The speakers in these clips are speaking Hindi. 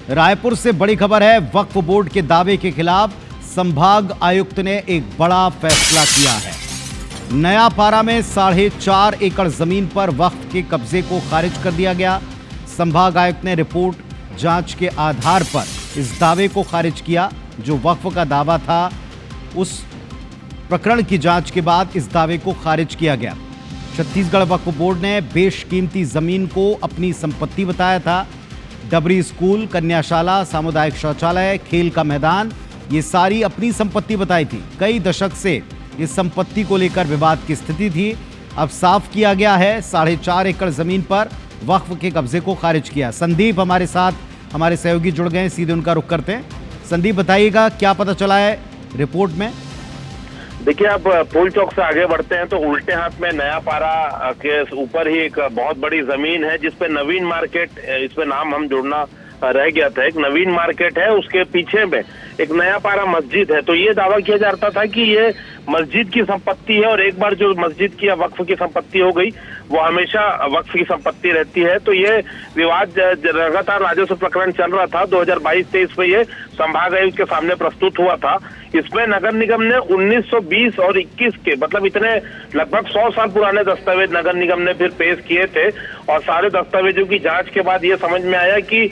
रायपुर से बड़ी खबर है। वक्फ बोर्ड के दावे के खिलाफ संभाग आयुक्त ने एक बड़ा फैसला किया है। नया पारा में 4.5 एकड़ जमीन पर वक्फ के कब्जे को खारिज कर दिया गया। संभाग आयुक्त ने रिपोर्ट जांच के आधार पर इस दावे को खारिज किया। जो वक्फ का दावा था, उस प्रकरण की जांच के बाद इस दावे को खारिज किया गया। छत्तीसगढ़ वक्फ बोर्ड ने बेशकीमती जमीन को अपनी संपत्ति बताया था। डबरी स्कूल, कन्याशाला, सामुदायिक शौचालय, खेल का मैदान, ये सारी अपनी संपत्ति बताई थी। कई दशक से इस संपत्ति को लेकर विवाद की स्थिति थी। अब साफ किया गया है। 4.5 एकड़ जमीन पर वक्फ के कब्जे को खारिज किया। संदीप हमारे साथ, हमारे सहयोगी जुड़ गए, सीधे उनका रुख करते हैं। संदीप, बताइएगा क्या पता चला है रिपोर्ट में? देखिए, आप पुल चौक से आगे बढ़ते हैं तो उल्टे हाथ में नया पारा के ऊपर ही एक बहुत बड़ी जमीन है जिसपे नवीन मार्केट, इस पे नाम हम जोड़ना रह गया था। एक नवीन मार्केट है, उसके पीछे में एक नया पारा मस्जिद है। तो ये दावा किया जाता था कि ये मस्जिद की संपत्ति है और एक बार जो मस्जिद की या वक्फ की संपत्ति हो गई वो हमेशा वक्फ की संपत्ति रहती है। तो ये विवाद लगातार राजस्व प्रकरण चल रहा था। 2022-23 में ये संभाग आयुक्त के सामने प्रस्तुत हुआ था। इसमें नगर निगम ने 1920 और 21 के, मतलब इतने लगभग 100 साल पुराने दस्तावेज नगर निगम ने फिर पेश किए थे और सारे दस्तावेजों की जांच के बाद ये समझ में आया कि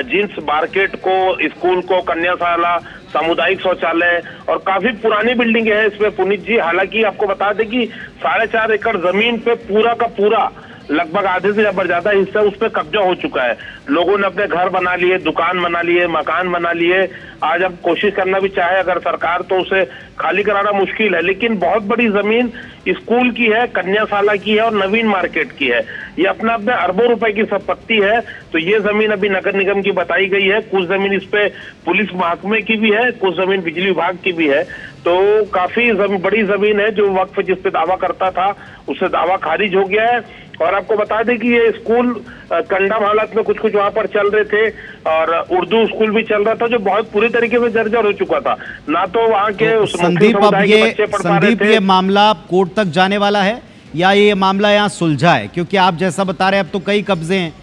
जिस मार्केट को, स्कूल को, कन्याशाला, सामुदायिक शौचालय और काफी पुरानी बिल्डिंग है इसमें पुनीत जी। हालांकि आपको बता दें कि 4.5 एकड़ जमीन पे पूरा का पूरा लगभग आधे से ज्यादा हिस्सा उस पर कब्जा हो चुका है। लोगों ने अपने घर बना लिए, दुकान बना लिए, मकान बना लिए। आज अब कोशिश करना भी चाहे अगर सरकार तो उसे खाली कराना मुश्किल है। लेकिन बहुत बड़ी जमीन स्कूल की है, कन्याशाला की है और नवीन मार्केट की है। ये अपने अरबों रुपए की संपत्ति है। तो ये जमीन अभी नगर निगम की बताई गई है। कुछ जमीन इस पे पुलिस महकमे की भी है, कुछ जमीन बिजली विभाग की भी है। तो काफी बड़ी जमीन है। जो वक्फ जिस पे दावा करता था उससे दावा खारिज हो गया है। और आपको बता दें कि ये स्कूल कंडम हालत में कुछ वहां पर चल रहे थे और उर्दू स्कूल भी चल रहा था जो बहुत पूरी तरीके से जर्जर हो चुका था। ना तो वहां के तो संदीप, अब ये मामला कोर्ट तक जाने वाला है या ये मामला यहाँ सुलझा है? क्योंकि आप जैसा बता रहे हैं अब तो कई कब्जे हैं,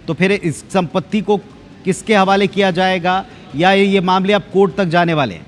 तो फिर इस संपत्ति को किसके हवाले किया जाएगा या ये मामले अब कोर्ट तक जाने वाले हैं?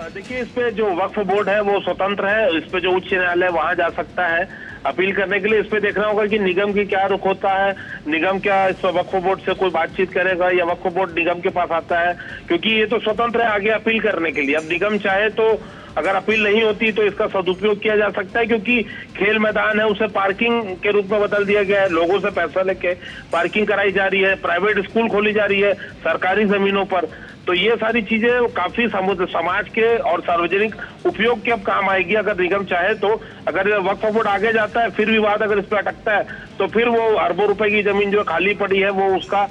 देखिए, इस पे जो वक्फ बोर्ड है वो स्वतंत्र है। इस पे जो उच्च न्यायालय वहां जा सकता है अपील करने के लिए। इस पे देखना होगा कि निगम की क्या रुख होता है। निगम क्या इस वक्फ बोर्ड से कोई बातचीत करेगा या वक्फ बोर्ड निगम के पास आता है, क्योंकि ये तो स्वतंत्र है आगे अपील करने के लिए। अब निगम चाहे तो अगर अपील नहीं होती तो इसका सदुपयोग किया जा सकता है, क्योंकि खेल मैदान है उसे पार्किंग के रूप में बदल दिया गया है। लोगों से पैसा लेके पार्किंग कराई जा रही है, प्राइवेट स्कूल खोली जा रही है सरकारी जमीनों पर। तो ये सारी चीजें काफी समाज के और सार्वजनिक उपयोग के अब काम आएगी अगर निगम चाहे तो। अगर वक्फ बोर्ड आगे जाता है, फिर विवाद अगर इस पर अटकता है तो फिर वो अरबों रुपए की जमीन जो खाली पड़ी है वो उसका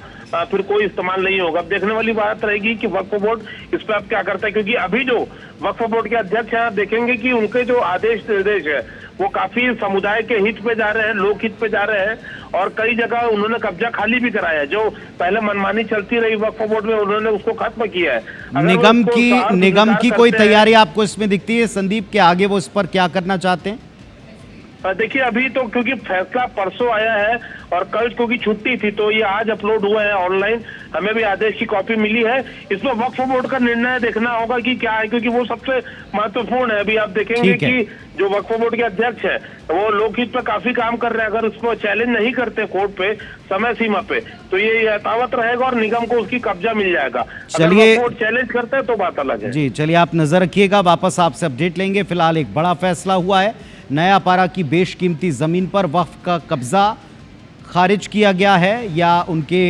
फिर कोई इस्तेमाल नहीं होगा। अब देखने वाली बात रहेगी कि वक्फ बोर्ड इस पर अब क्या करता है, क्योंकि अभी जो वक्फ बोर्ड के अध्यक्ष हैं देखेंगे कि उनके जो आदेश निर्देश है वो काफी समुदाय के हित पे जा रहे हैं, लोक हित पे जा रहे हैं और कई जगह उन्होंने कब्जा खाली भी कराया है। जो पहले मनमानी चलती रही वक्फ बोर्ड में उन्होंने उसको खत्म किया है। निगम की कोई तैयारी आपको इसमें दिखती है संदीप के आगे वो इस पर क्या करना चाहते हैं? देखिए, अभी तो क्योंकि फैसला परसों आया है और कल क्योंकि छुट्टी थी तो ये आज अपलोड हुआ है ऑनलाइन। हमें भी आदेश की कॉपी मिली है। इसमें वक्फ बोर्ड का निर्णय देखना होगा कि क्या है, क्योंकि वो सबसे महत्वपूर्ण है। अभी आप देखेंगे कि जो वक्फ बोर्ड के अध्यक्ष है वो लोकहित पे काफी काम कर रहे हैं। अगर उसको चैलेंज नहीं करते कोर्ट पे समय सीमा पे तो ये यथावत रहेगा और निगम को उसकी कब्जा मिल जाएगा। चलिए, कोर्ट चैलेंज करते हैं तो बात अलग है। जी चलिए, आप नजर रखिएगा, वापस आपसे अपडेट लेंगे। फिलहाल एक बड़ा फैसला हुआ है। नया पारा की बेशकीमती जमीन पर वक्फ का कब्जा खारिज किया गया है या उनके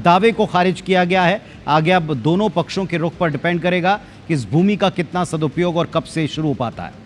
दावे को खारिज किया गया है। आगे अब दोनों पक्षों के रुख पर डिपेंड करेगा कि इस भूमि का कितना सदुपयोग और कब से शुरू हो पाता है।